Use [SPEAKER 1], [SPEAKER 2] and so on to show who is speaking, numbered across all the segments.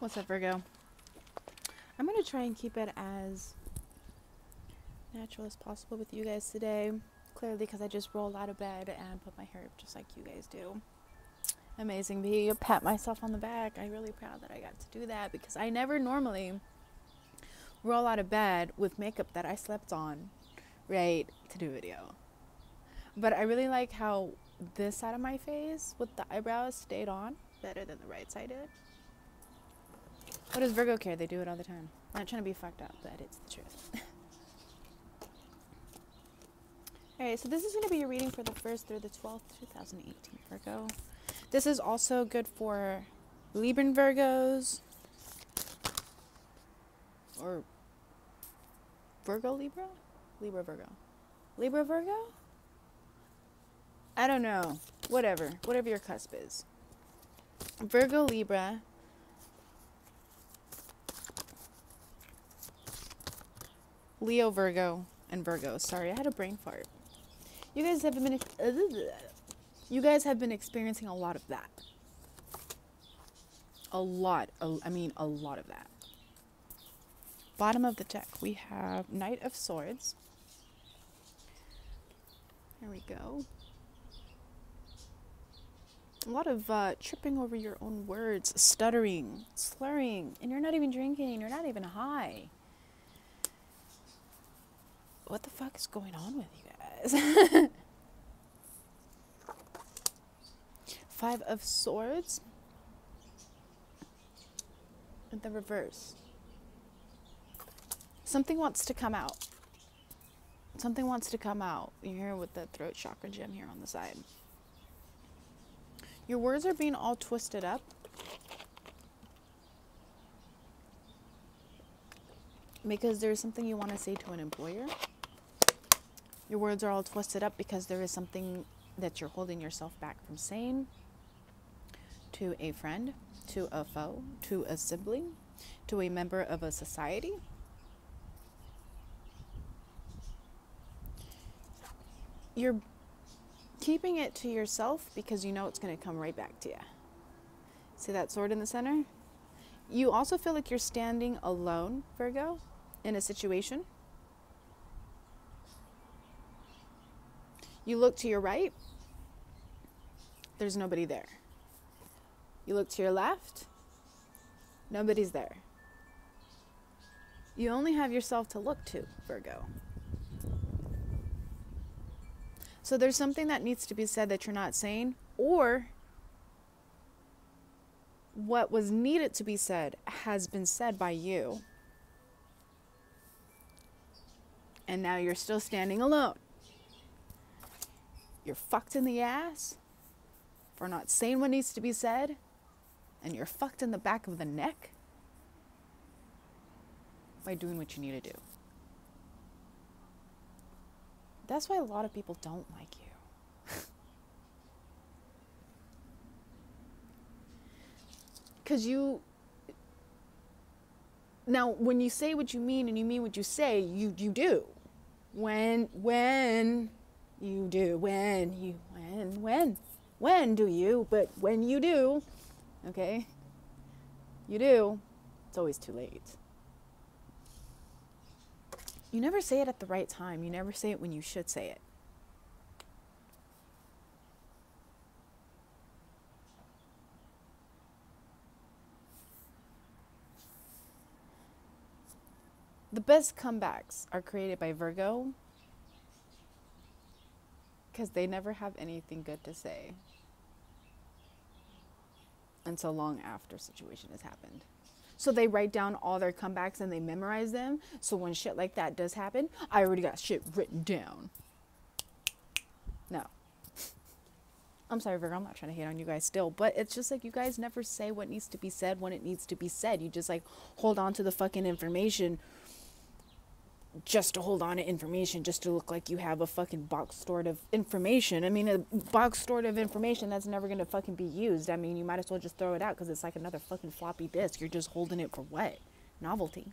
[SPEAKER 1] What's up, Virgo? I'm going to try and keep it as natural as possible with you guys today. Clearly, because I just rolled out of bed and put my hair up just like you guys do. Amazing. Be pat myself on the back. I'm really proud that I got to do that because I never normally roll out of bed with makeup that I slept on, right, to do a video. But I really like how this side of my face with the eyebrows stayed on better than the right side did. What does Virgo care? They do it all the time. I'm not trying to be fucked up, but it's the truth. Alright, so this is going to be your reading for the 1st through the 12th, 2018, Virgo. This is also good for Libran Virgos. Or Virgo Libra? Libra Virgo. Libra Virgo? I don't know. Whatever your cusp is. Virgo Libra. Leo Virgo and Virgo. Sorry, I had a brain fart. You guys have been experiencing a lot of that. A lot of that. Bottom of the deck, we have Knight of Swords. There we go. A lot of tripping over your own words, stuttering, slurring, and you're not even drinking, you're not even high. What the fuck is going on with you guys? 5 of Swords. And the reverse. Something wants to come out. Something wants to come out. You're here with the throat chakra gem here on the side. Your words are being all twisted up. Because there's something you want to say to an employer. Your words are all twisted up because there is something that you're holding yourself back from saying to a friend, to a foe, to a sibling, to a member of a society. You're keeping it to yourself because you know it's going to come right back to you. See that sword in the center? You also feel like you're standing alone, Virgo, in a situation. You look to your right, there's nobody there. You look to your left, nobody's there. You only have yourself to look to, Virgo. So there's something that needs to be said that you're not saying, or what was needed to be said has been said by you. And now you're still standing alone. You're fucked in the ass for not saying what needs to be said, and you're fucked in the back of the neck by doing what you need to do. That's why a lot of people don't like you. Because now when you say what you mean and you mean what you say, you do. When do you? But when you do, okay, you do, it's always too late. You never say it at the right time. You never say it when you should say it. The best comebacks are created by Virgo because they never have anything good to say until long after situation has happened. So they write down all their comebacks and they memorize them. So when shit like that does happen, I already got shit written down. No. I'm sorry, Virgo, I'm not trying to hate on you guys still, but it's just like you guys never say what needs to be said when it needs to be said. You just like hold on to the fucking information just to hold on to information, just to look like you have a fucking box stored of information. I mean, a box stored of information that's never going to fucking be used. I mean, you might as well just throw it out because it's like another fucking floppy disk. You're just holding it for what? Novelty.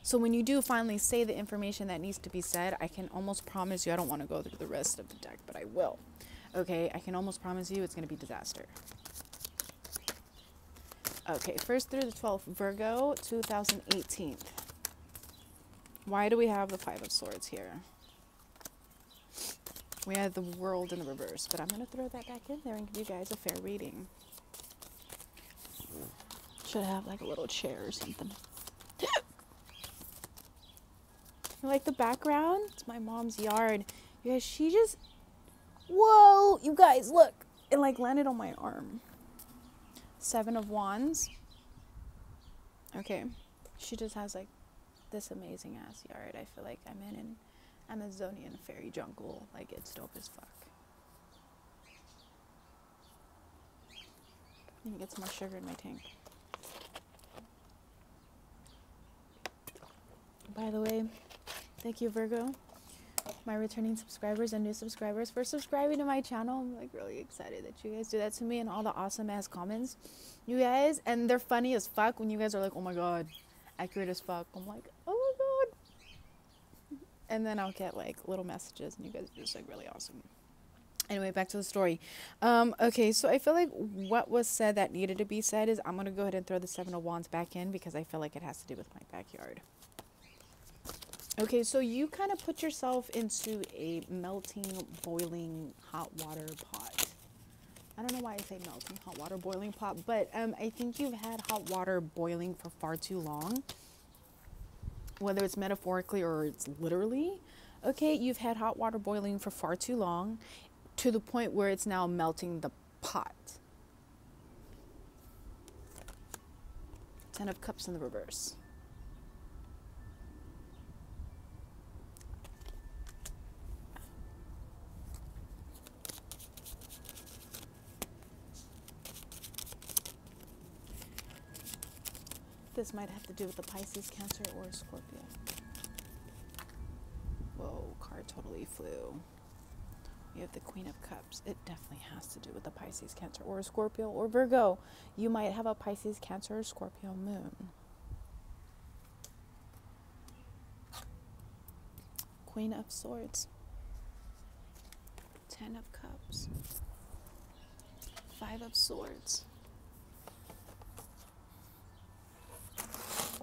[SPEAKER 1] So when you do finally say the information that needs to be said, I can almost promise you, I don't want to go through the rest of the deck, but I will. Okay, I can almost promise you it's going to be disaster. Okay, 1st through the 12th, Virgo, 2018. Why do we have the 5 of Swords here? We had the World in the reverse, but I'm going to throw that back in there and give you guys a fair reading. Should have like a little chair or something. You like the background? It's my mom's yard. You guys, she just... Whoa! You guys, look! It like landed on my arm. 7 of Wands. Okay. She just has like this amazing ass yard. I feel like I'm in an Amazonian fairy jungle. Like, it's dope as fuck. Let me get some more sugar in my tank. By the way, thank you, Virgo, my returning subscribers and new subscribers, for subscribing to my channel. I'm like really excited that you guys do that to me, and all the awesome ass comments, you guys. And they're funny as fuck when you guys are like, oh my god, accurate as fuck. I'm like, oh my god. And then I'll get like little messages and you guys are just like really awesome. Anyway, back to the story. Okay, so I feel like what was said that needed to be said is I'm going to go ahead and throw the 7 of Wands back in because I feel like it has to do with my backyard. Okay, so you kind of put yourself into a melting, boiling hot water pot. I don't know why I say melting hot water boiling pot, but I think you've had hot water boiling for far too long. Whether it's metaphorically or it's literally. Okay, you've had hot water boiling for far too long, to the point where it's now melting the pot. 10 of Cups in the reverse. This might have to do with the Pisces, Cancer, or Scorpio. Whoa, card totally flew. You have the Queen of Cups. It definitely has to do with the Pisces, Cancer, or Scorpio, or Virgo. You might have a Pisces, Cancer, or Scorpio moon. Queen of Swords. 10 of Cups. 5 of Swords.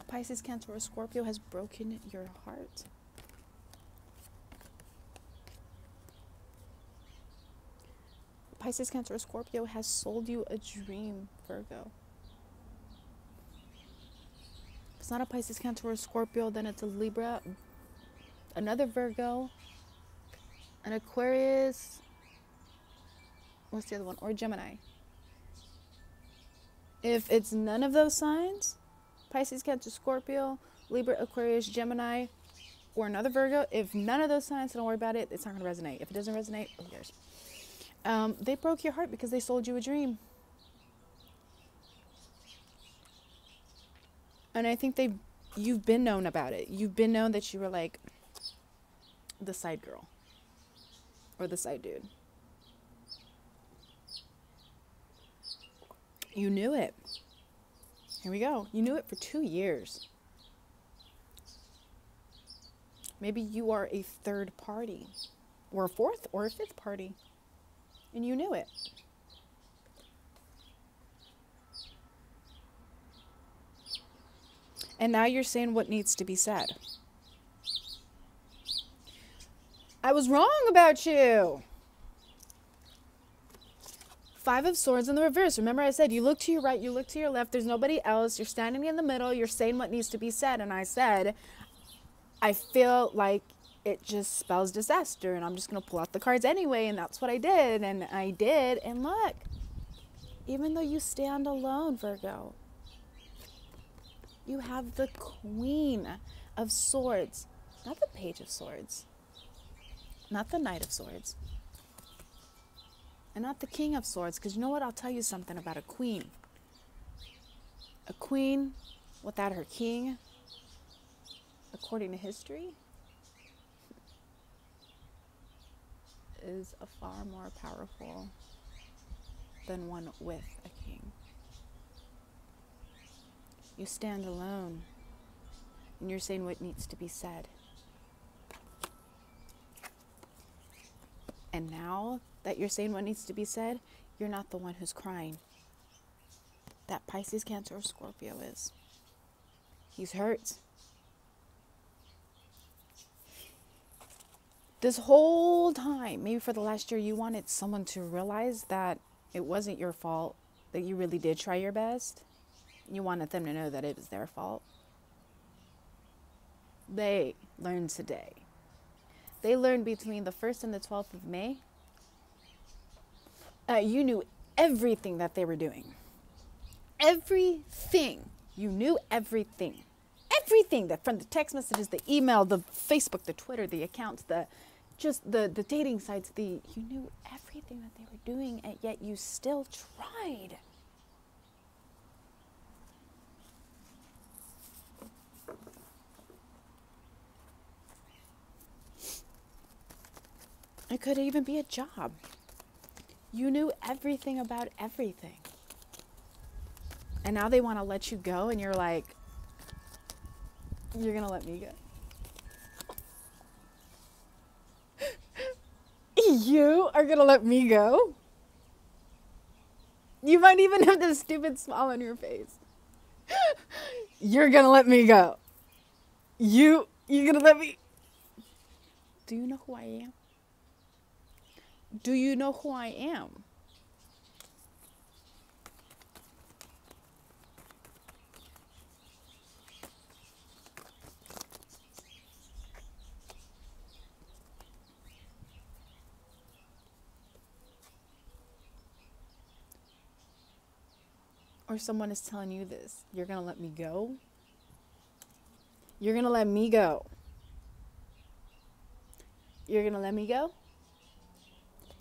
[SPEAKER 1] Pisces, Cancer, or Scorpio has broken your heart. Pisces, Cancer, or Scorpio has sold you a dream, Virgo. If it's not a Pisces, Cancer, or Scorpio, then it's a Libra, another Virgo, an Aquarius, what's the other one? Or Gemini. If it's none of those signs, Pisces, Cancer, Scorpio, Libra, Aquarius, Gemini, or another Virgo, if none of those signs, don't worry about it. It's not going to resonate. If it doesn't resonate, who cares? They broke your heart because they sold you a dream. And I think you've been known about it. You've been known that you were like the side girl or the side dude. You knew it. Here we go. You knew it for 2 years. Maybe you are a third party, or a fourth, or a fifth party, and you knew it. And now you're saying what needs to be said. I was wrong about you. 5 of Swords in the reverse. Remember I said you look to your right, you look to your left. There's nobody else. You're standing in the middle. You're saying what needs to be said. And I said, I feel like it just spells disaster. And I'm just going to pull out the cards anyway. And that's what I did. And I did. And look, even though you stand alone, Virgo, you have the Queen of Swords. Not the Page of Swords. Not the Knight of Swords. And not the King of Swords, because you know what? I'll tell you something about a queen. A queen without her king, according to history, is a far more powerful than one with a king. You stand alone, and you're saying what needs to be said. And now that you're saying what needs to be said, you're not the one who's crying. that Pisces, Cancer, or Scorpio is. He's hurt. This whole time, maybe for the last year, you wanted someone to realize that it wasn't your fault, that you really did try your best. You wanted them to know that it was their fault. They learned today. They learned between the 1st and the 12th of May. You knew everything that they were doing. Everything. You knew everything. Everything, that from the text messages, the email, the Facebook, the Twitter, the accounts, the dating sites, you knew everything that they were doing, and yet you still tried. It could even be a job. You knew everything about everything. And now they want to let you go, and you're like, you're going to let me go? You are going to let me go? You might even have this stupid smile on your face. You're going to let me go? You're going to let me? Do you know who I am? Do you know who I am? Or someone is telling you this. You're going to let me go? You're going to let me go? You're going to let me go?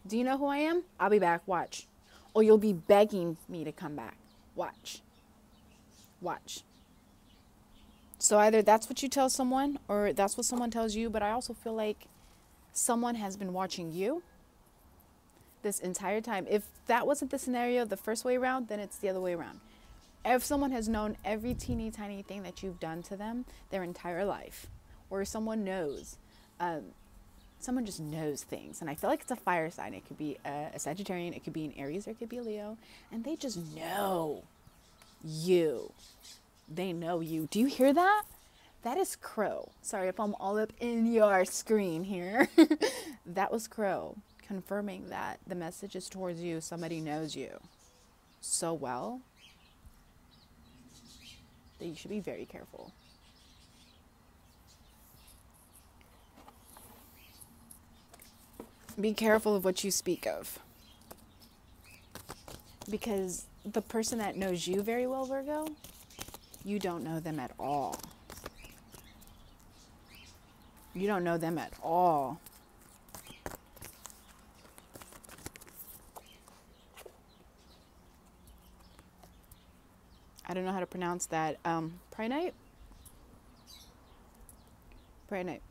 [SPEAKER 1] Do you know who I am? I'll be back. Watch. Or you'll be begging me to come back. Watch. Watch. So either that's what you tell someone, or that's what someone tells you. But I also feel like someone has been watching you this entire time. If that wasn't the scenario the first way around, then it's the other way around. If someone has known every teeny tiny thing that you've done to them their entire life, or someone knows, someone just knows things. And I feel like it's a fire sign. It could be a Sagittarian, it could be an Aries, or it could be a Leo. And they just know you. They know you. Do you hear that? That is Crow. Sorry if I'm all up in your screen here. That was Crow confirming that the message is towards you. Somebody knows you so well that you should be very careful. Be careful of what you speak of. Because the person that knows you very well, Virgo, you don't know them at all. You don't know them at all. I don't know how to pronounce that. Pranite? Pranite.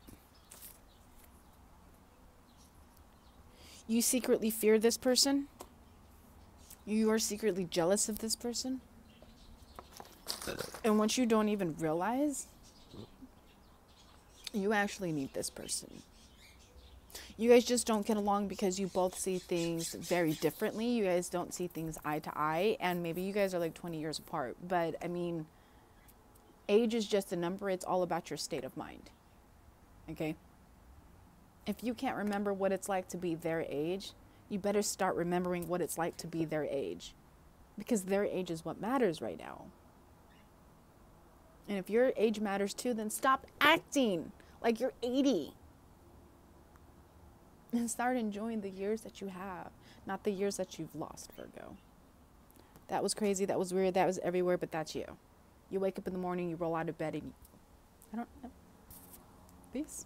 [SPEAKER 1] You secretly fear this person. You are secretly jealous of this person. And once you don't even realize, you actually need this person. You guys just don't get along because you both see things very differently. You guys don't see things eye to eye. And maybe you guys are like 20 years apart. But, I mean, age is just a number. It's all about your state of mind. Okay? If you can't remember what it's like to be their age, you better start remembering what it's like to be their age. Because their age is what matters right now. And if your age matters too, then stop acting like you're 80. And start enjoying the years that you have, not the years that you've lost, Virgo. That was crazy. That was weird. That was everywhere, but that's you. You wake up in the morning, you roll out of bed, and I don't know. Peace.